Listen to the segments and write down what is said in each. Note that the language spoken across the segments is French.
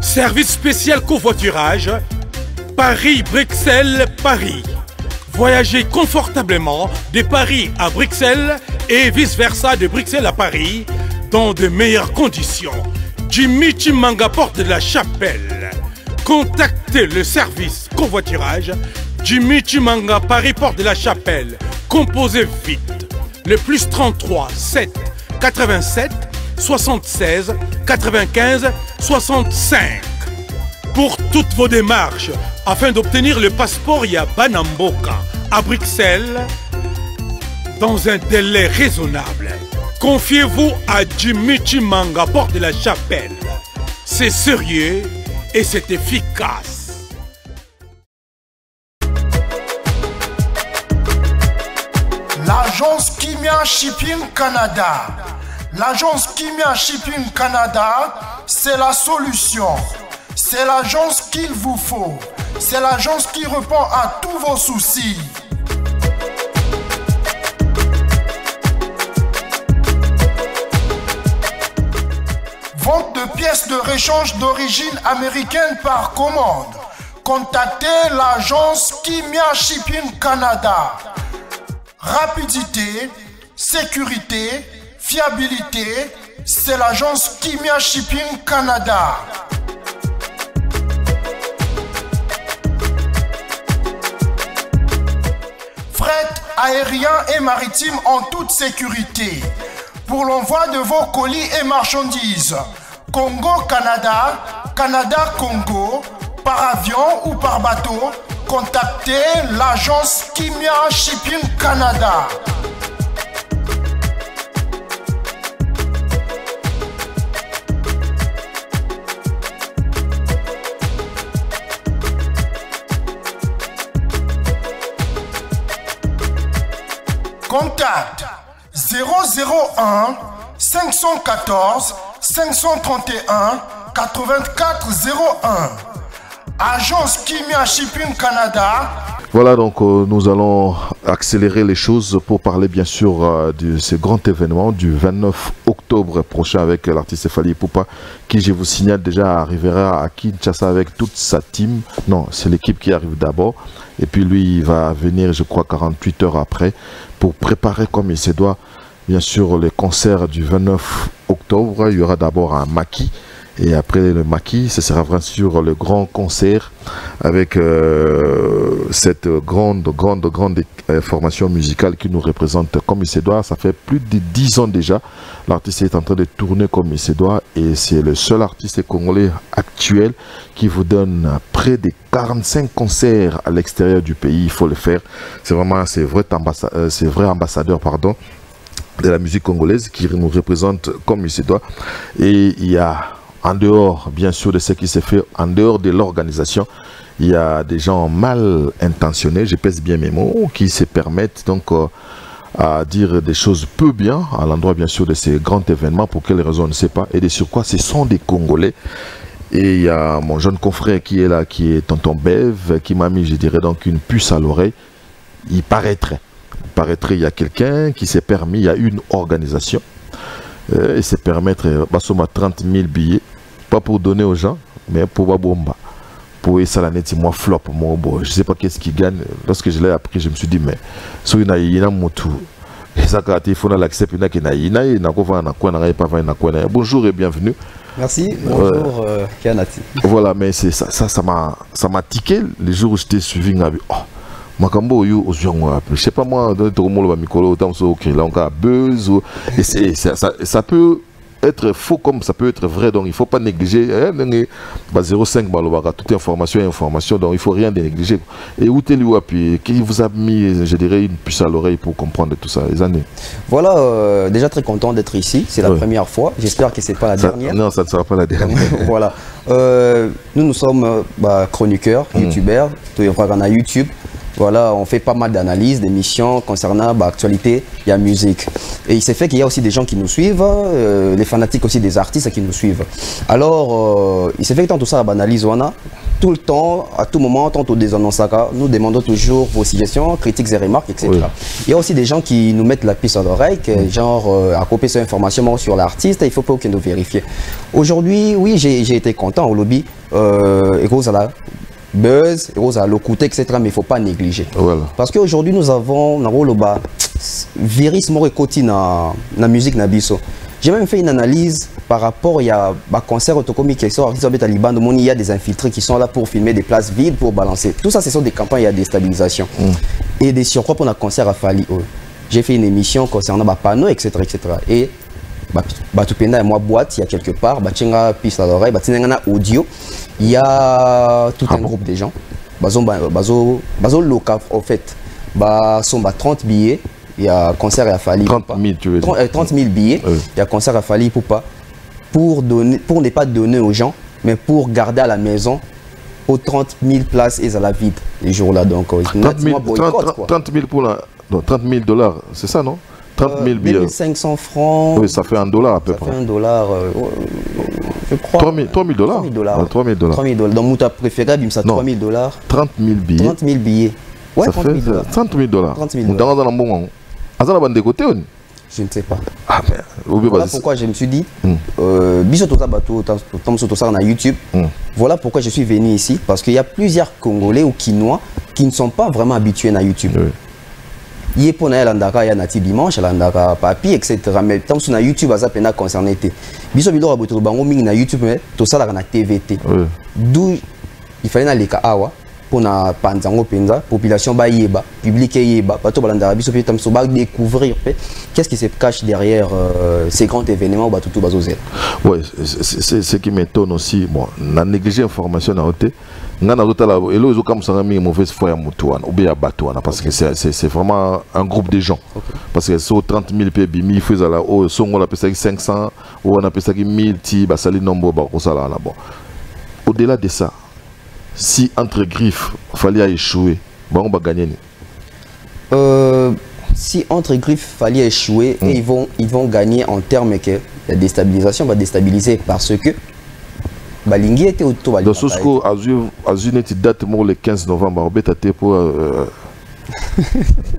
Service spécial covoiturage, Paris-Bruxelles-Paris. Voyagez confortablement de Paris à Bruxelles et vice-versa de Bruxelles à Paris dans de meilleures conditions. Jimmy Chimanga, porte de la Chapelle. Contactez le service covoiturage Jimmy Chimanga, Paris, porte de la Chapelle. Composez vite. Le plus 33 7 87 76 95 65. Pour toutes vos démarches, afin d'obtenir le passeport Yabanamboka à Bruxelles, dans un délai raisonnable, confiez-vous à Jimmy Chimanga, porte de la Chapelle. C'est sérieux et c'est efficace. L'agence Kimia Shipping Canada. L'agence Kimia Shipping Canada, c'est la solution. C'est l'agence qu'il vous faut. C'est l'agence qui répond à tous vos soucis. Vente de pièces de réchange d'origine américaine par commande. Contactez l'agence Kimia Shipping Canada. Rapidité, sécurité, fiabilité, c'est l'agence Kimia Shipping Canada. Fret aérien et maritime en toute sécurité. Pour l'envoi de vos colis et marchandises, Congo-Canada, Canada-Congo, par avion ou par bateau, contactez l'agence Kimia Shipping Canada. Contact 001 514 531 8401. Agence Kimia Shipping Canada. Voilà, donc nous allons accélérer les choses pour parler bien sûr de ce grand événement du 29 octobre prochain avec l'artiste Fally Ipupa qui, je vous signale, déjà arrivera à Kinshasa avec toute sa team. Non, c'est l'équipe qui arrive d'abord et puis lui il va venir, je crois, 48 heures après pour préparer comme il se doit bien sûr les concerts du 29 octobre. Il y aura d'abord un maquis. Et après le maquis, ce sera bien sûr le grand concert avec cette grande formation musicale qui nous représente comme il se doit. Ça fait plus de 10 ans déjà. L'artiste est en train de tourner comme il se doit et c'est le seul artiste congolais actuel qui vous donne près de 45 concerts à l'extérieur du pays. Il faut le faire. C'est vraiment c'est vrai ambassadeur pardon, de la musique congolaise qui nous représente comme il se doit. Et il y a en dehors, bien sûr, de ce qui s'est fait, en dehors de l'organisation, il y a des gens mal intentionnés, je pèse bien mes mots, qui se permettent donc à dire des choses peu bien à l'endroit, bien sûr, de ces grands événements. Pour quelles raisons, on ne sait pas. Et de sur quoi, ce sont des Congolais. Et il y a mon jeune confrère qui est là, qui est Tonton Bev, qui m'a mis, je dirais, donc une puce à l'oreille. Il paraîtrait, il y a quelqu'un qui s'est permis, il y a une organisation, et s'est permettre, 30 000 billets. Pas pour donner aux gens, mais pour Babomba. Pour essayer de moi flop, moi, bon, je ne sais pas qu'est-ce qu'il gagne. Lorsque je l'ai appris, je me suis dit, mais si il y a un motu, il faut l'accepter. Bonjour et bienvenue. Merci, bonjour Kianati. Voilà, mais ça m'a tiqué les jours où je t'ai suivi. Oh, je sais pas moi, et ça peut être faux comme ça peut être vrai, donc il ne faut pas négliger. 0,5 toute information, donc il ne faut rien négliger. Et où t'es lui, qui vous a mis, je dirais, une puce à l'oreille pour comprendre tout ça, les années. Voilà, déjà très content d'être ici, c'est la première fois, j'espère que ce n'est pas la dernière. Non, ça ne sera pas la dernière. Voilà, nous sommes chroniqueurs, youtubeurs, on a YouTube. Voilà, on fait pas mal d'analyses, d'émissions concernant l'actualité et la musique. Et il s'est fait qu'il y a aussi des gens qui nous suivent, les fanatiques aussi des artistes qui nous suivent. Alors, il s'est fait que dans tout ça, l'analyse, tout le temps, à tout moment, tant au Désanonsaka, nous demandons toujours vos suggestions, critiques et remarques, etc. Oui. Il y a aussi des gens qui nous mettent la puce à l'oreille, genre à copier cette information sur l'artiste, il ne faut pas qu'ils nous vérifient. Aujourd'hui, oui, j'ai été content au lobby, et rose à la buzz, et rose à l'ocouté, etc. Mais il ne faut pas négliger. Voilà. Parce qu'aujourd'hui, nous avons un virus moricoti dans la musique nabiso. J'ai même fait une analyse par rapport il y a un concert autocomique qui sort à Liban, il y a des infiltrés qui sont là pour filmer des places vides, pour balancer. Tout ça, ce sont des campagnes, il y a des stabilisations. Et des surcroît pour un concert à Fali. J'ai fait une émission concernant les panneaux, etc. Et Batupenda et moi boîte, il y a quelque part, Batchenga piste à l'oreille, Batchenga audio, il y a tout un groupe de gens. Bazo local en fait, sont 30 billets. Il y a concert à Fali. 30 000, tu veux dire. 30 000 billets. Oui. Il y a concert à Fali pour ne pas donner aux gens, mais pour garder à la maison aux 30 000 places et à la vide les jours-là. Donc, 30 000 pour la, non, 30 000 $, c'est ça, non? 30 000 billets. 2500 francs. Oui, ça fait $1 à peu près. Ça fait $1, je crois. 3 000 $. 3 000 $. 3 000 $. Dans mon préféré, ça 3 000 $. 30 000 billets. 30 000 billets. Ouais, ça fait 30 000 $. 30 000 $. Je ne sais pas. Ah, voilà pourquoi je me suis dit, YouTube, voilà pourquoi je suis venu ici, parce qu'il y a plusieurs Congolais ou Quinois qui ne sont pas vraiment habitués à YouTube. Il y a pour l'andaka, il y a nati dimanche, l'andaka papi, etc. Mais tant que YouTube, ça peut concerner. Biso bilo aboto bango mingi na YouTube, mais tout ça là na TVT. D'où il fallait aller à Awa. Pour la population yeba, public yeba, découvrir qu'est-ce qui se cache derrière ces grands événements. Oui, c'est ce qui m'étonne aussi. Bon, on a négligé l'information à côté. On a une mauvaise foi à parce que c'est vraiment un groupe de gens. Parce que sur 30 000 PB, il faut on appelle ça 500, ou on appelle ça 1000, au-delà de ça. Si entre griffes, il fallait échouer, on va gagner. Si entre griffes, il fallait échouer, et ils vont gagner en termes que la déstabilisation va déstabiliser parce que Balingi était autour de la Sosko a une date le 15 novembre,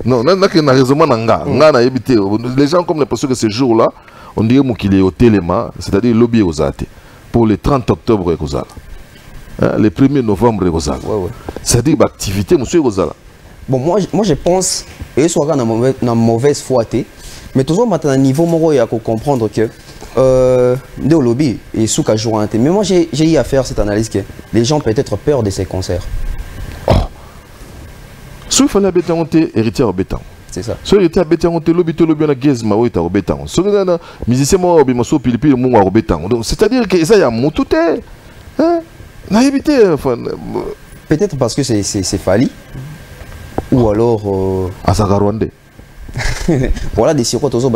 non, les gens comme l'impression que ce jour-là, on dirait qu'il est au téléma, c'est-à-dire lobby aux athées, pour le 30 octobre et le 1er novembre, c'est-à-dire l'activité, monsieur Rosala. Bon, moi je pense, et soit dans mauvaise foi, mais toujours maintenant, à niveau moral, il faut comprendre que le lobby est sous qu'à jour. Mais moi, j'ai eu à faire cette analyse que les gens peut-être peur de ces concerts. Si il fallait habiter en héritier au béton. C'est ça. Si il était habité en lobby, on a gazma au béton. Si on a musicien, on a pilipi, on a béton. C'est-à-dire que ça y a mon tout est. Peut-être parce que c'est Fali. Ou alors. Azagarwande. Voilà des circuits toujours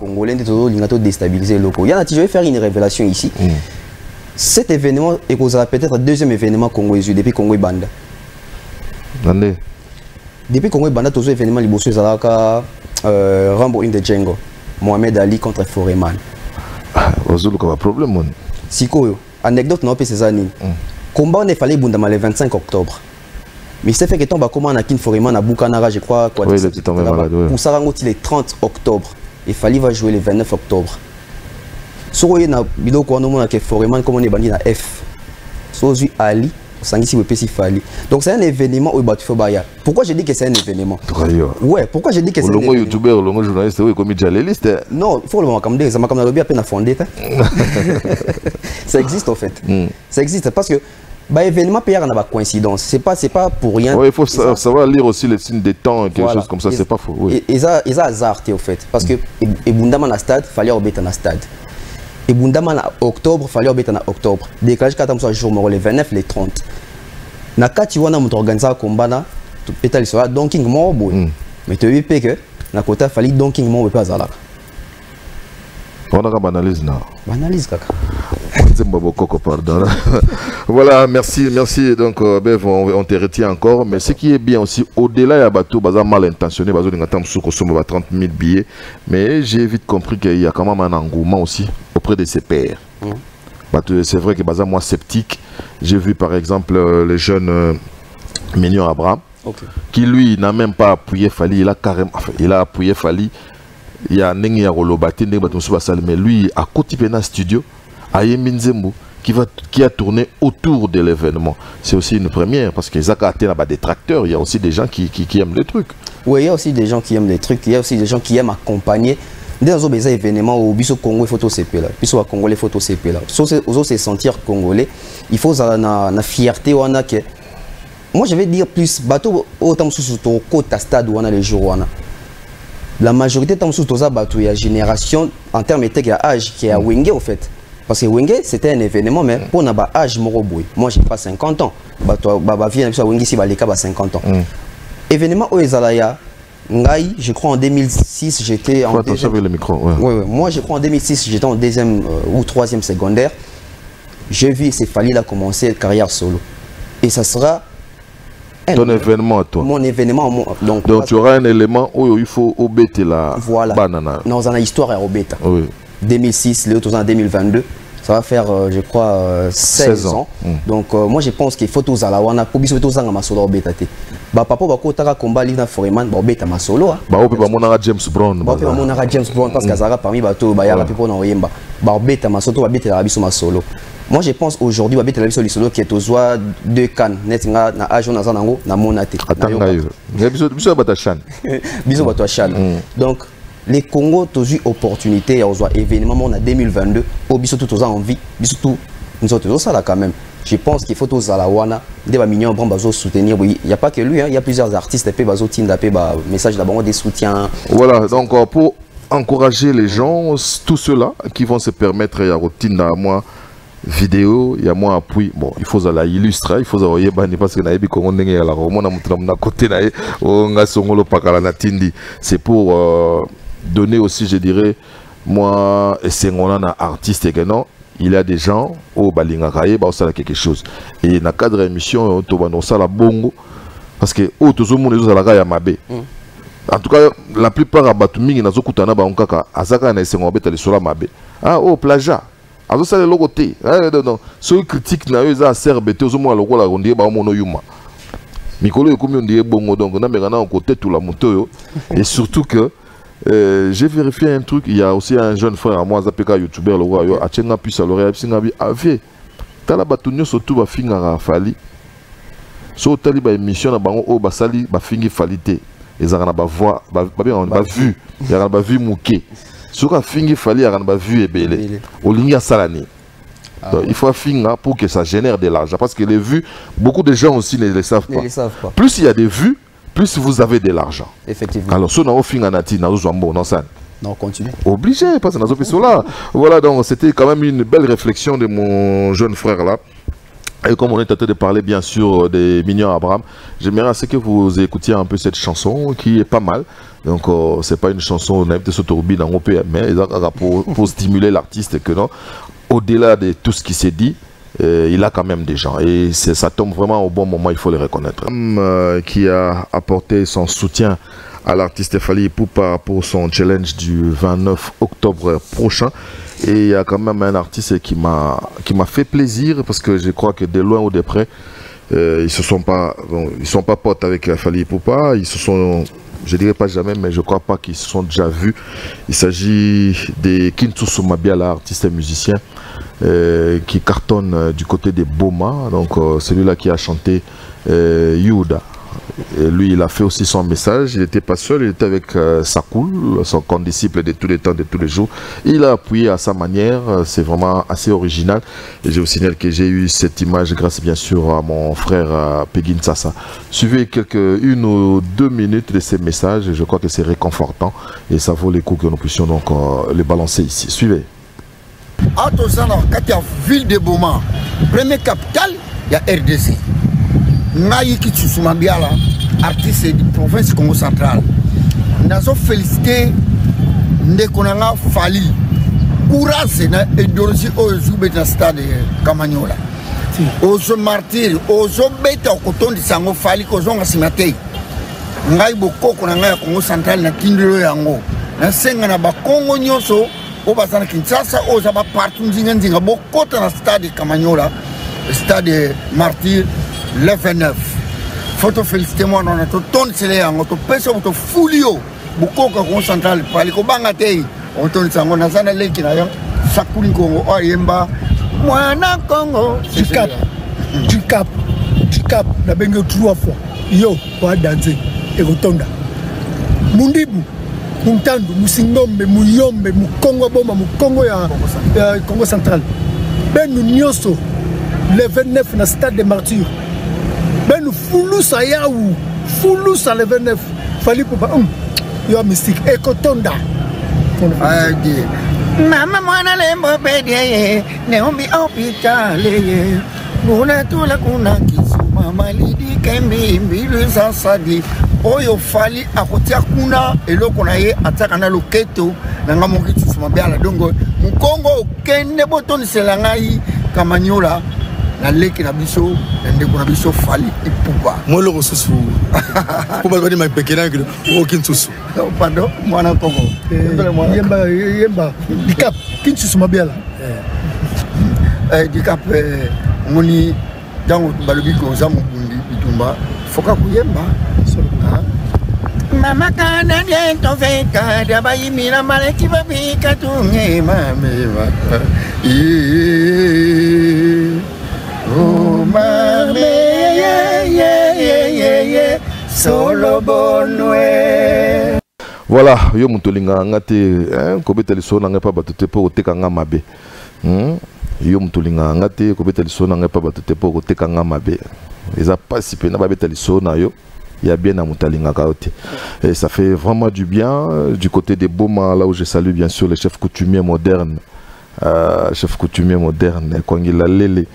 congolais qui déstabiliser le locaux. Je vais faire une révélation ici. Cet événement est peut-être le deuxième événement congolais depuis Congo Banda. Depuis Congo Banda, tous les événements liboso Zalaka, Rambo in the Django, Mohamed Ali contre Foreman. Un problème. Sikoyo, anecdote non ces années. Combat on est fallait bundama le 25 octobre. Mais c'est fait que tombe comment Nakin Foreman à Bukanara, je crois quoi. Oui, il était tombé malade. Pour ça le 30 octobre. Il fallait va jouer le 29 octobre. So il y a vidéo quoi nous que Foreman comme on est bandit na F. So Ali Sangisi Wepesi Fali. Donc c'est un événement où il faut baya. Pourquoi je dis que c'est un événement? Ouais, pourquoi je dis que c'est un événement? Le youtubeur, le journaliste, oui, comme journaliste. Non, il faut le voir comme des, ça m'a comme lobby à peine à fonder. Ça existe en fait. Ça existe parce que bah événement PR n'a pas coïncidence. C'est pas pour rien. Ouais, il faut savoir lire aussi les signes des temps et quelque chose comme ça, c'est pas faux. Oui. Et ça hasard au fait parce que et Bundama na stade, fallait obéter na stade. Et Bundama na octobre, fallait obéter na octobre. Décalage 4 jours le 29 les 30. Na kati wana muto organiser combat na pétali sera donking mo boy. Mais tu veux que na kota fallait donking mo pas zalaka. On a une analyse là. Analyse kaka. Pardon. Voilà, merci. Donc, Bev, on te retient encore. Mais ce qui est bien aussi, au-delà, il y a bateau mal intentionné, il y a 30 000 billets. Mais j'ai vite compris qu'il y a quand même un engouement aussi auprès de ses pairs. C'est vrai que baza moi sceptique. J'ai vu par exemple le jeune Mignon Abraham, qui lui n'a même pas appuyé Fali, il a carrément, enfin, il a appuyé Fali. Il y a Nengi Rolobati, mais lui à côté de studio, Ayemindzembo, qui a tourné autour de l'événement. C'est aussi une première parce que Zaka a des tracteurs, il y a aussi des gens qui aiment les trucs. Oui, il y a aussi des gens qui aiment les trucs, il y a aussi des gens qui aiment accompagner. Dans les événements où Biso Congo photo CP là, Biso Congolais photo CP là. Aux se sentir congolais, il faut la fierté ou que. Moi je vais dire plus bateau autant sous ton côté stade où on a les jours où on a. La majorité de sous toza bateau il y a génération en termes de âge qui est à Wenge au fait. Parce que Wenge c'était un événement mais pour n'a pas âge moroboui. Moi j'ai pas 50 ans. Bateau baba vient sur Wenge si ba les cas 50 ans. Événement au Ezalaya Ngai, je crois en 2006, j'étais en deuxième... le micro, moi, je crois en 2006, j'étais en deuxième ou troisième secondaire. J'ai vu Céphali a commencé carrière solo. Et ça sera... Ton événement à toi. Mon événement. Donc tu auras un élément où il faut obéter la banane. Dans une histoire à obéta. Oui. 2006, le autres en 2022. Ça va faire, je crois, 16 ans. Donc, moi, je pense qu'il faut tous à la wana pour biso tous à ma solo obéta. Bah papa va kotaka combat livre foreman ba obeta ma solo ba ope ba monara James Brown ba ope ba monara James Brown parce que Zara parmi bato ba yala pipo na oyemba ba obeta ma solo ba beta la biso ma solo. Moi je pense aujourd'hui ba beta la biso solo qui est aux oies de Cannes net nga na age na zanango na monate atanga yo biso bata chan biso bata chan. Donc les Congo tous eu opportunité aux oies événement on a 2022 au biso tout aux envie biso tout nous autres ça là quand même. Je pense qu'il faut tous à la wana des Mignon Abraham bazo soutenir. Oui, il n'y a pas que lui, hein, il y a plusieurs artistes qui bazo tinda pe ba message d'abord des soutiens. Voilà, donc pour encourager les gens, tous ceux-là qui vont se permettre ya rotina moi vidéo, il y a moi appui. Bon, il faut la illustrer, il faut la bani parce que na yebi kongo ndenge ya la romona mutramna côté na o nga songolo pakala na tindi. C'est pour donner aussi, je dirais, moi et c'est un artiste que non. Il y a des gens au Balingakaye, bah ça quelque chose. Et dans le cadre de l'émission, on va ça la bongo parce que au tout le monde est à la mabe. En tout cas, la plupart à Batuming, nazo kutana ba onkaka, azaka na esengo beta le sola mabe. Ah oh plagiat. Azo ça le logoté. Non, ceux critiques na eux za serbete au moins lokola rondie ba mono yuma. Mikolo ekomi ondie bongo donc na mekana on côté tout la moto et surtout que j'ai vérifié un truc, il y a aussi un jeune frère à moi, Zapeka youtubeur, le roi, a tchenga puis à l'oreille, a vie. Tala batunyo surtout ba finga fali. So tali ba émission na bango o basali ba fingi falite. Ezana ba voix, ba vu, ya ba vu mouké. So ka fingi fali ya ba vu ebele. Olinga salani. Donc, il faut finir pour que ça génère de l'argent parce que les vues, beaucoup de gens aussi ne les savent pas. Plus il y a des vues, plus vous avez de l'argent. Effectivement. Alors, si on a offert un ati, non, continue. Obligé, parce que nous avons là. Voilà, donc c'était quand même une belle réflexion de mon jeune frère là. Et comme on est en train de parler bien sûr des Mignon Abraham, j'aimerais assez que vous écoutiez un peu cette chanson qui est pas mal. Donc c'est pas une chanson on a été sur tourbine en OP, mais pour stimuler l'artiste que non. Au-delà de tout ce qui s'est dit. Il a quand même des gens et ça tombe vraiment au bon moment, il faut le reconnaître. Qui a apporté son soutien à l'artiste Fali Ipupa pour son challenge du 29 octobre prochain. Et il y a quand même un artiste qui m'a fait plaisir parce que je crois que de loin ou de près, ils sont pas potes avec Fali Ipupa, ils se sont, je dirais pas jamais, mais je crois pas qu'ils se sont déjà vus. Il s'agit de Kintusu Mabiala, artiste et musicien. Qui cartonne du côté des Boma, donc celui-là qui a chanté Yuda. Et lui, il a fait aussi son message. Il n'était pas seul, il était avec Sakoul, son condisciple de tous les temps, de tous les jours. Il a appuyé à sa manière, c'est vraiment assez original. Et je vous signale que j'ai eu cette image grâce bien sûr à mon frère Pegin Sassa. Suivez une ou deux minutes de ces messages, je crois que c'est réconfortant et ça vaut les coups que nous puissions donc les balancer ici. Suivez. Atozana kati ya ville de Boma, première capitale ya RDC. Ngai Kintusu Mabiala, artiste de province Congo centrale. Nazo félicité ndeko nanga Fali. Courage na idéologie ozo beta stade Kamanyola. Ozo martyr, ozo beta okotondi sango Fali kozonga simate. Ngai bokoko na ngai Congo centrale na kindelo yango. Na senga na ba Congo nyoso au bazana Kinshasa au zaba partout nzinga bokota na stade Kamanyola stade Martyr le 29 photo féliciter moi on a tout ton sele yango to peso to fulio bukoka ko central pali ko banga te on ton sango na zana leki na yo sakuli Congo o yemba mwana Congo du cap na bengo 3 fois yo wa danser e kotonda mundibu Muntandu, Musingombe, Muyombe, Mukongo Boma, Mukongo ya Congo Central. Ben nous nyoso le 29 na stade de Martyr. Ben nous Fulusa yaou, Fulusa le 29. Fali pour yo mystique Ekotonda. Mama mwana lembo bedie, neombi hôpital ye. Muna tula kuna kisuma malidi kembi mbilu sasadi. Oyo fali akotia kuna eloko na ye ataka na loketo na nga moki tusuma biala dongo mukongo kende botoni selangai Kamanyola na leki na biso ndeko na biso fali ipupa molo kosusu pupa bani mapekena ngilo okinsusu pardon mwana Congo yemba dikap kinsusu mabiala dikap ngoni dango balobi ko za mubundi bitumba foka kuyemba Mama kana diento veka daba yimira maleki babika tunge mame oh mame ye solo bonwe. Voilà, yo mutolinga ngate kobeta lisona ngapa batute po oteka ngamabe. Yo mutolinga ngate kobeta lisona ngapa batute po oteka ngamabe. Eza pasi pena babeta lisona yo. Il y a bien à Moutalinga Kaote. Et ça fait vraiment du bien du côté des Boma, là où je salue bien sûr les chefs coutumiers modernes. Chef coutumier moderne, Kwangila Lele.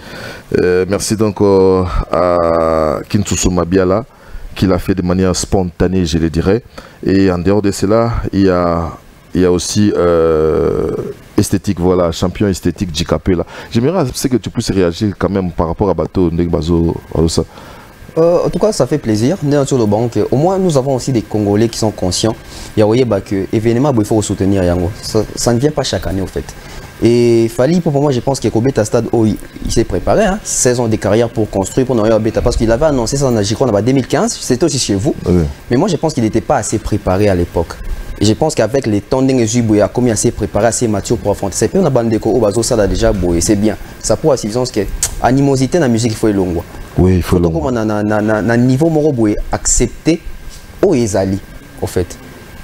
Merci donc à Kinsusu Mabiala, qui l'a fait de manière spontanée, je le dirais. Et en dehors de cela, il y a aussi esthétique, voilà, champion esthétique Djikapé là. J'aimerais que tu puisses réagir quand même par rapport à Bato Ndegbazo. En tout cas, ça fait plaisir. Au moins, nous avons aussi des Congolais qui sont conscients. Il y a que événement, il faut soutenir Yango. Ça ne vient pas chaque année, en fait. Et Fali, pour moi, je pense qu'il y a Stade où il s'est préparé, 16 ans de carrière pour construire, pour Noël Beta, parce qu'il avait annoncé ça en 2015, c'était aussi chez vous. Oui. Mais moi, je pense qu'il n'était pas assez préparé à l'époque. Et je pense qu'avec les tendings et Zubouya, comme il s'est préparé, assez mature pour affronter. C'est plus une bande de Bazo, ça a déjà beau, et c'est bien. Ça pour la suffisance que animosité dans la musique, il faut être long. Oui, il faut long. On a un niveau moro accepter au Ezali, en fait.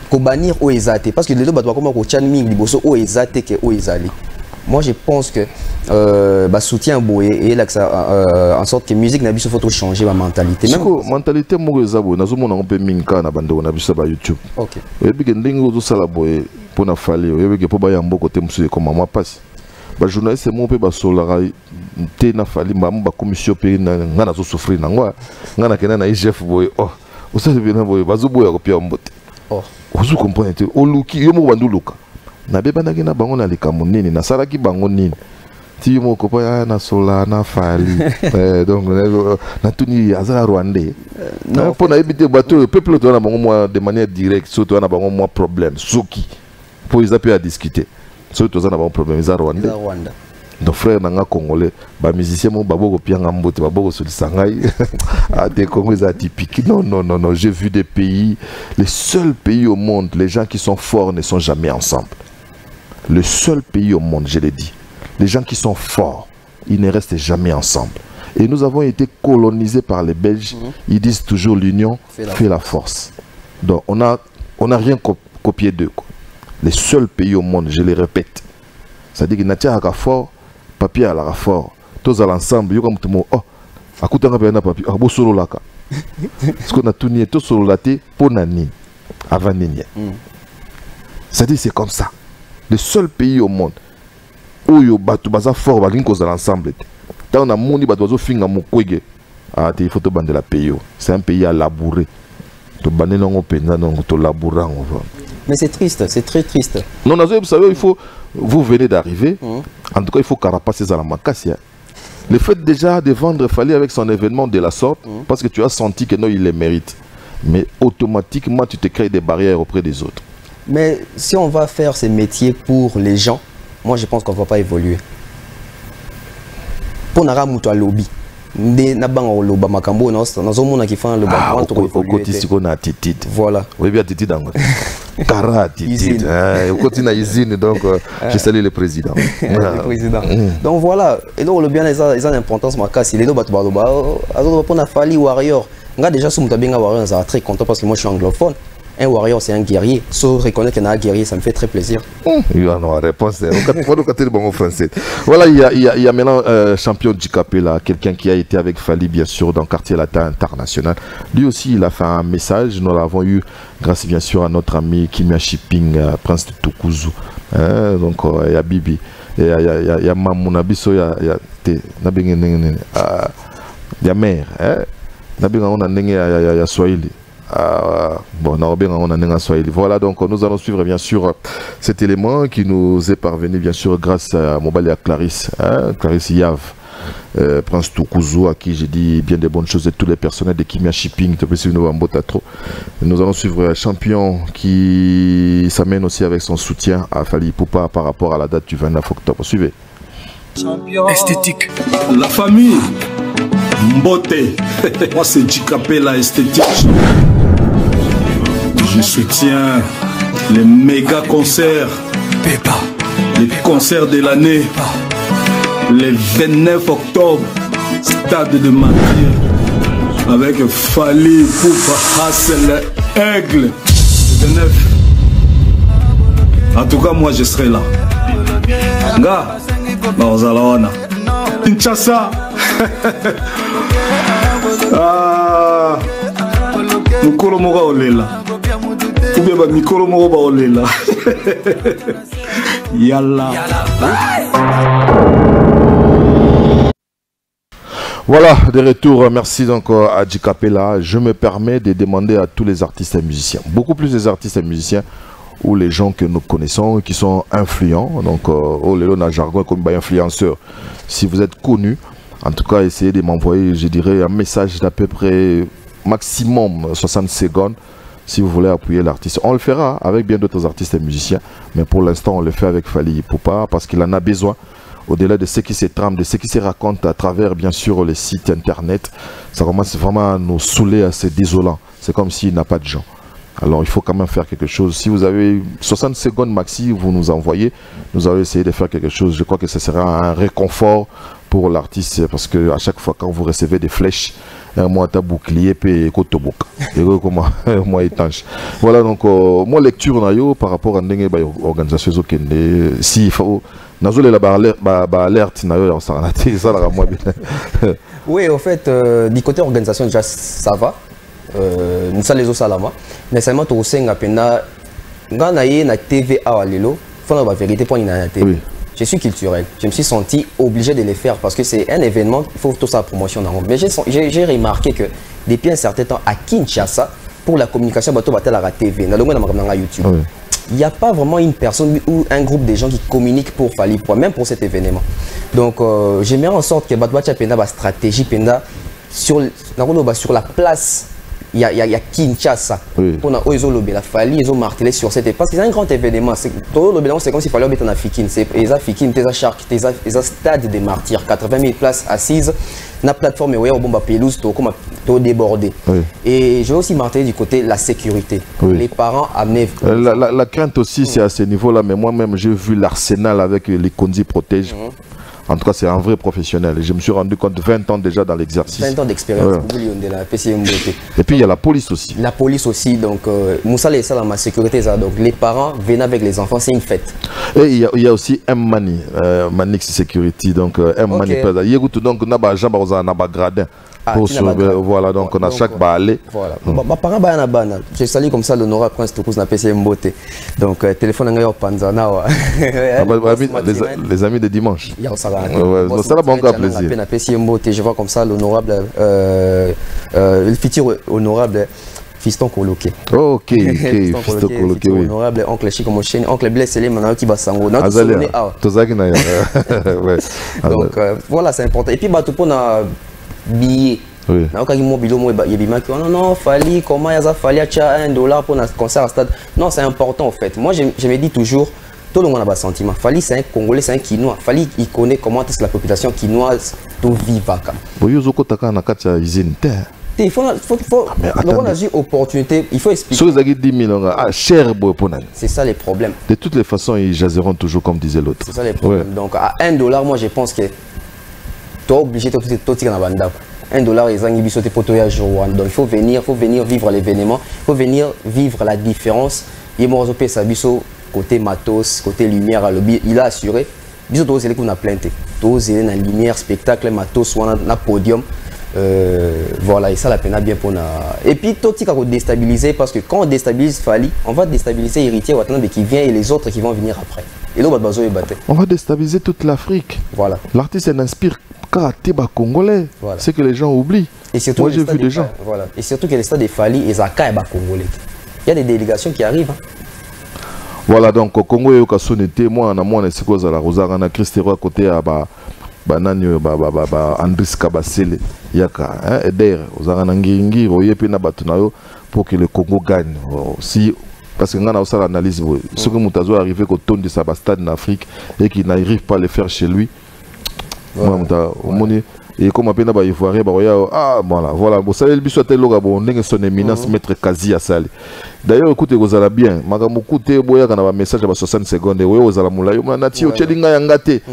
Qu'on bannir au Ezate. Parce que les deux doivent comme au Chanming, Liboso, au Ezate que au Ezali. Moi, je pense que soutien Boé et là en sorte que musique n'a pas faut changer ma mentalité. Même mentalité moi zabo na zomo na on peut minka na bando na bisa ba YouTube. OK. Et puis que ndingo zo sala Boé pour na fali et puis que pour ba yambo côté monsieur comme moi passe. Ba journaliste mo pe ba solara te na fali ba commission pe na ngana zo souffrir na ngwa ngana kena na chef Boé oh o sa bien Boé ba zo Boé ko pia mbote. Oh. Vous comprenez te o luki yo mo bandu luka. Na beba na kina bango na likamu nini na salaki bango nini ti mo ko pa na sola na fali donc na tuni azala rwandais non pour na éviter bateau peuple to na bango moi de manière directe surtout na bango moi problème soki pour ils appuyer à discuter surtout na bango problème za rwandais donc frère nanga congolais ba musicien mo baboko pianga mbote baboko solisa ngai à des congolais atypiques non j'ai vu des pays, les seuls pays au monde les gens qui sont forts ne sont jamais ensemble. Le seul pays au monde, je l'ai dit, les gens qui sont forts, ils ne restent jamais ensemble. Et nous avons été colonisés par les Belges. Ils disent toujours l'union fait la force. Donc on a rien copié d'eux. Les seuls pays au monde, je les répète. C'est-à-dire qu'ils n'ont pas fort, papier à la fort. Tous à l'ensemble, ils ont comme oh, à côté de papier, ah bon solo là. Parce qu'on a tout nié, tout solo là, pour nani, avant nini. C'est-à-dire c'est comme ça. Le seul pays au monde où il y a fort, ensemble. Dans le monde, il faut te la pays. C'est un pays à labourer. Mais c'est triste, c'est très triste. Non, vous savez, il faut. Vous venez d'arriver. En tout cas, il faut carapacer à la macassia. Le fait déjà de vendre Fali avec son événement de la sorte, parce que tu as senti que non, il les mérite. Mais automatiquement, tu te crées des barrières auprès des autres. Mais si on va faire ces métiers pour les gens, moi je pense qu'on ne va pas évoluer. Pour Nara Moutoua Lobby, Loba Makambo, nous qui font le bas. Voilà. Oui, bien Titi dans Cara Titi. Au côté de l'usine, donc je salue le président. Le président. Donc voilà. Et donc le bien ils ont l'importance, ma casse, il est là, pour na Fali Warrior. Nga déjà sous Moutabinga Warrior, ça très content parce que moi je suis anglophone. Un warrior, c'est un guerrier. Sauf reconnaître qu'il y a un guerrier, ça me fait très plaisir. Il y a une réponse. Voilà, il y a maintenant champion du Capella, quelqu'un qui a été avec Fali, bien sûr, dans le quartier latin international. Lui aussi, il a fait un message. Nous l'avons eu grâce, bien sûr, à notre ami Kimia Shipping, Prince de Tokuzu. Donc, il y a Bibi. Il y a Mamounabiso, il y a Mère. Il y a Swahili. Bon, voilà, donc nous allons suivre bien sûr cet élément qui nous est parvenu bien sûr grâce à Mobalia Clarisse, Clarisse Yav, Prince Tokuzu, à qui j'ai dit bien des bonnes choses, et tous les personnels de Kimia Shipping. Nous allons suivre un champion qui s'amène aussi avec son soutien à Fali Poupa par rapport à la date du 29 octobre. Suivez. Champion esthétique. La famille Mbote. Moi c'est Capella esthétique. Je soutiens les méga concerts, les concerts de l'année, les 29 octobre, stade de Matir, avec Fali Poupa, Hassel, Aigle, 29. En tout cas, moi je serai là. Nga, Baozalawana, Kinshasa. Ah, Mukolo Mora Olela. Mikolo Moroba Olela. Yalla. Voilà, de retour. Merci donc à Capella. Je me permets de demander à tous les artistes et musiciens, beaucoup plus des artistes et musiciens, ou les gens que nous connaissons, qui sont influents. Donc, oh, les a jargon comme influenceur. Si vous êtes connus, en tout cas, essayez de m'envoyer, je dirais, un message d'à peu près maximum 60 secondes. Si vous voulez appuyer l'artiste, on le fera avec bien d'autres artistes et musiciens, mais pour l'instant on le fait avec Fali Poupa parce qu'il en a besoin, au-delà de ce qui se trame, de ce qui se raconte à travers bien sûr les sites internet. Ça commence vraiment à nous saouler, assez désolant, c'est comme s'il n'a pas de gens. Alors il faut quand même faire quelque chose. Si vous avez 60 secondes maxi, vous nous envoyez, nous allons essayer de faire quelque chose. Je crois que ce sera un réconfort pour l'artiste parce que à chaque fois quand vous recevez des flèches, moi t'as bouclier puis écoute book et comment moi étanche. Voilà donc moi lecture nayo par rapport à une organisation si il faut nazole la alerte nayo ça la moi bien. Oui, en fait du côté organisation déjà ça va. Nous sommes les autres salama mais seulement tu sais ngapenda nganaye na TVA alelo faut la vérité pour ina TV. Je suis culturel, je me suis senti obligé de les faire parce que c'est un événement, il faut tout ça promotion. Mais j'ai remarqué que depuis un certain temps à Kinshasa, pour la communication, à la TV, YouTube, il n'y a pas vraiment une personne ou un groupe de gens qui communiquent pour Fali, même pour cet événement. Donc j'ai mis en sorte que Batouacha Penda la stratégie Penda sur la place. Il y a Kinshasa. Pour la Fali, ils ont martelé sur cette parce que c'est un grand événement. C'est comme s'il fallait être en Fikin. C'est Fikin, des Shark, des stade des martyrs, 80 000 places assises. La plateforme est bomba pelouse, tout débordé. Et je vais aussi marteler du côté la sécurité. Les parents amenaient. La crainte aussi, c'est à ce niveau-là. Mais moi-même, j'ai vu l'arsenal avec les Kondi protège. En tout cas, c'est un vrai professionnel. Et je me suis rendu compte 20 ans déjà dans l'exercice. 20 ans d'expérience. Et puis, il y a la police aussi. La police aussi. Donc, Moussa et ça dans ma sécurité. Donc, les parents viennent avec les enfants, c'est une fête. Et il y a aussi M-Mani, Manix Security. Donc, M-Mani. Donc, on a gradin. Pour voilà, donc on a chaque balai. Voilà. Ma parent bana bana. Je salue comme ça l'honorable Prince Tokuzu na PC Mbote. Donc téléphone nga yo panzana wa. Les amis de dimanche. Ya ça va. Ça va bon plaisir. Na PC Mbote, je vois comme ça l'honorable le futur honorable Fiston Koloké. Ok, Fiston Koloké, oui. Honorable oncle Chico Mocheni, oncle Blaise Lemana qui va sango. Donc voilà, voilà, c'est important. Et puis bah tout pour na billet Oui. Non, non, Fali, comment il y a Fali à $1 pour un concert à stade. Non, c'est important en fait. Moi, je me dis toujours, tout le monde a un sentiment. Fali, c'est un Congolais, c'est un Quinois. Fali, il connaît comment est la population quinoise tout vivre. Il faut avoir une opportunité, il faut expliquer. C'est ça les problèmes. De toutes les façons, ils jaseront toujours comme disait l'autre. C'est ça les problèmes. Ouais. Donc à $1, moi je pense que tu es obligé de tout tirer dans la bande. $1, donc il faut venir vivre l'événement, il faut venir vivre la différence. Il y côté matos, côté lumière, il a assuré. Bisous tous les qu'on a planté. Tous les la lumière, spectacle, matos, on a podium. Voilà, et ça la peine bien pour nous. Et puis tout ce qu'on déstabiliser parce que quand on déstabilise Fali, on va déstabiliser Héritier qui vient et les autres qui vont venir après. Et là on va déstabiliser toute l'Afrique. Voilà. L'artiste n'inspire qu'à Tiba Congolais. Voilà. C'est que les gens oublient. Et surtout, moi j'ai vu des gens. Voilà. Et surtout que les stades de Fali et Zaka et Congolais. Il y a des délégations qui arrivent. Hein. Voilà, donc au Congo, il y a sonné moi on a c'est quoi la Rosarana Christero à côté à banani Andris Kabasele yaka hein d'ailleurs ozanga ngiringi oyepe na batunayo pour que le Congo gagne si parce que ngana osala analyse ce que mutazo arrivé ko tonde sa stade en Afrique et qui n'arrive pas à le faire chez lui et comme appena ba ivoirien ba ah voilà bon ça le biso teloga bon ndenge son éminence maître Kazi asali d'ailleurs écoutez ozala bien makambo écoutez boya kana ba message ba 60 secondes oyo ozala mulayo na ti ochelinga yangate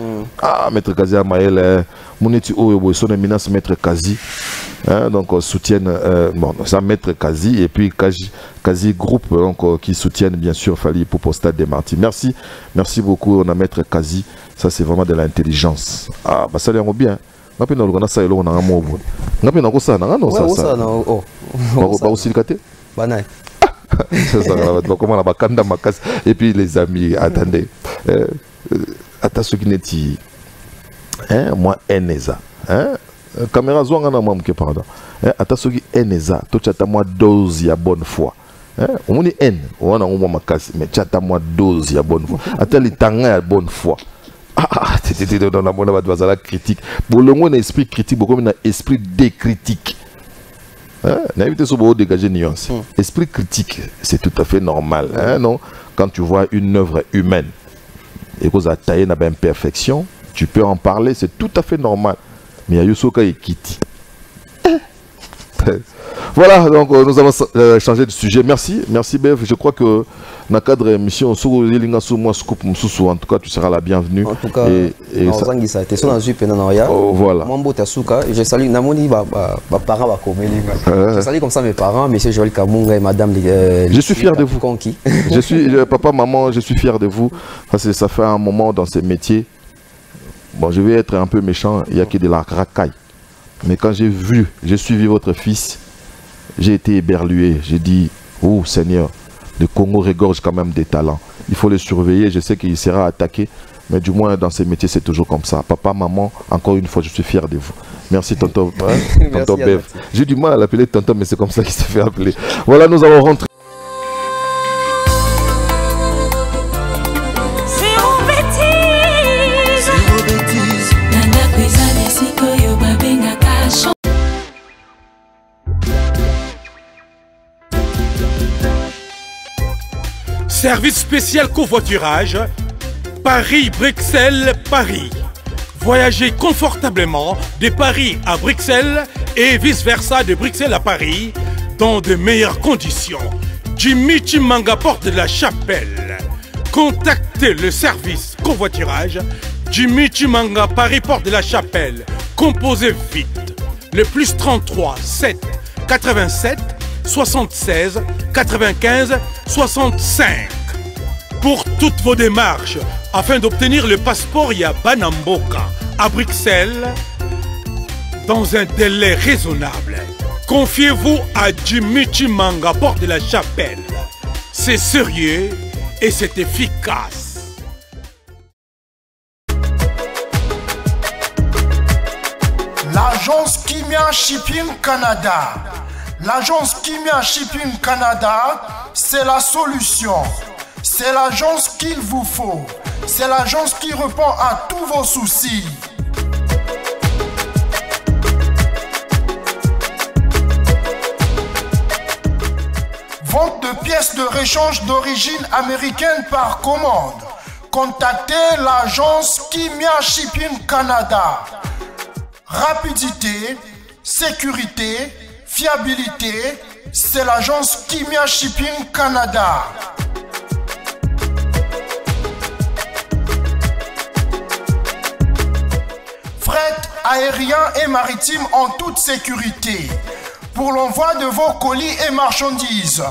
ah maître Kazi Amael moneti oyo son éminence maître Kazi hein, donc soutiennent bon ça maître Kazi et puis Kazi groupe donc qui soutiennent bien sûr Fali pour Stade des Martyrs. Merci beaucoup on a maître Kazi, ça c'est vraiment de l'intelligence. Ah bah ça l'air bien. Ngapi na lugana sa elo na ngamobo. Ngapi na kosa na ngano sa sa. Ba osilikate? Banai. Ça va comment la bakanda makas et puis les amis attendez. Ata ce qui neti hein moi Eneza hein caméra zwanga na moi mke pardon. Ata ce qui Eneza to chata moi dose ya bonne foi. On dit N, on a un makas mais chata moi dose ya bonne foi. Ata li tanga ya bonne foi. C'était dans la monnaie de la critique. Pour le moins, esprit critique, beaucoup un esprit décritique. N'invitez sur beaucoup dégager nuance. Esprit critique, c'est tout à fait normal. Hein, non? Quand tu vois une œuvre humaine et que vous avez taillé une imperfection, tu peux en parler, c'est tout à fait normal. Mais il y a Yusoka et Kitty. Voilà, donc nous allons changer de sujet. Merci Bev. Je crois que dans le cadre de l'émission, en tout cas, tu seras la bienvenue. En tout cas, voilà. Je salue je salue comme ça mes parents, monsieur Joël Kamunga et madame. Je suis fier de vous. Je suis papa, maman, je suis fier de vous. Parce que ça fait un moment dans ces métiers. Bon, je vais être un peu méchant, il n'y a que de la racaille. Mais quand j'ai suivi votre fils, j'ai été éberlué. J'ai dit, oh Seigneur, le Congo regorge quand même des talents. Il faut le surveiller. Je sais qu'il sera attaqué. Mais du moins, dans ces métiers, c'est toujours comme ça. Papa, maman, encore une fois, je suis fier de vous. Merci, tonton, tonton Bev. J'ai du mal à l'appeler tonton, mais c'est comme ça qu'il se fait appeler. Voilà, nous allons rentrer. Service spécial covoiturage, Paris-Bruxelles-Paris. Voyagez confortablement de Paris à Bruxelles et vice-versa de Bruxelles à Paris dans de meilleures conditions. Jimmy Chimanga, porte de la Chapelle. Contactez le service covoiturage Jimmy Chimanga, Paris, porte de la Chapelle. Composez vite. Le plus 33 7 87 76 95 65. Pour toutes vos démarches, afin d'obtenir le passeport Yabanamboka à Bruxelles, dans un délai raisonnable, confiez-vous à Jimmy Chimanga, porte de la Chapelle. C'est sérieux et c'est efficace. L'agence Kimia Shipping Canada. L'agence Kimia Shipping Canada, c'est la solution. C'est l'agence qu'il vous faut. C'est l'agence qui répond à tous vos soucis. d'échange d'origine américaine par commande. Contactez l'agence Kimia Shipping Canada. Rapidité, sécurité, fiabilité, c'est l'agence Kimia Shipping Canada. Fret aérien et maritime en toute sécurité. Pour l'envoi de vos colis et marchandises,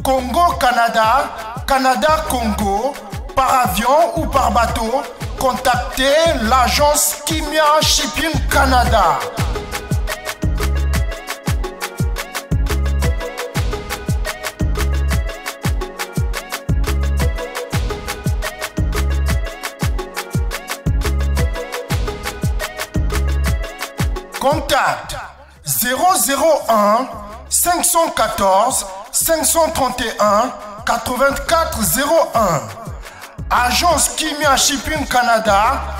Congo-Canada, Canada-Congo, par avion ou par bateau, contactez l'agence Kimia Shipping Canada. Contact 001 514 531 8401. Agence Kimia Shipping Canada.